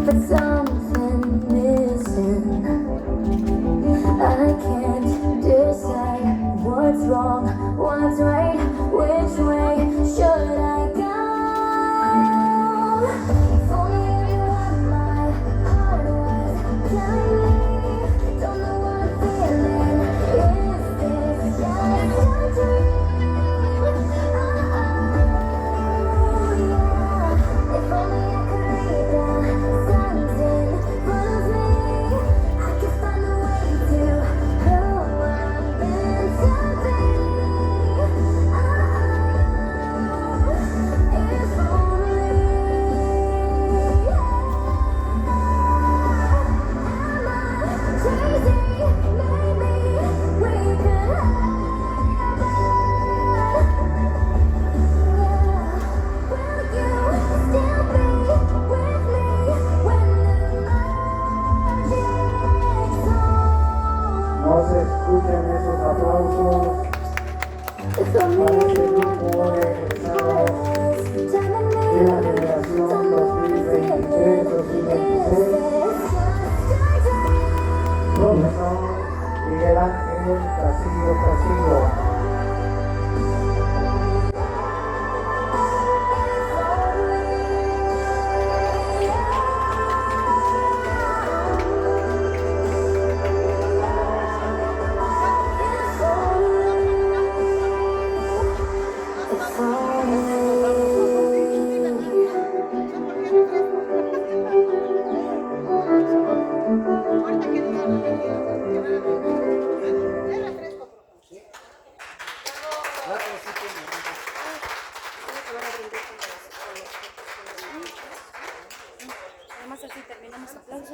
but something missing. I can't decide what's wrong, what's right, which way should I go? If only you had my heart was telling me, don't know what I'm feeling. Is this just a dream? Oh yeah. If only I could read the signs in front of me, I could find a way to who I'm meant to be. If only, am I crazy? Maybe we could have Will you still be with me when the magic's on? No se escuchan esos aplausos If para only este you grupo de egresados was telling de me, la generación don't know what I'm feeling. 2023-2026, Is this just a dream? profesor Miguel Ángel Castillo Castillo. Además así terminamos aplausos.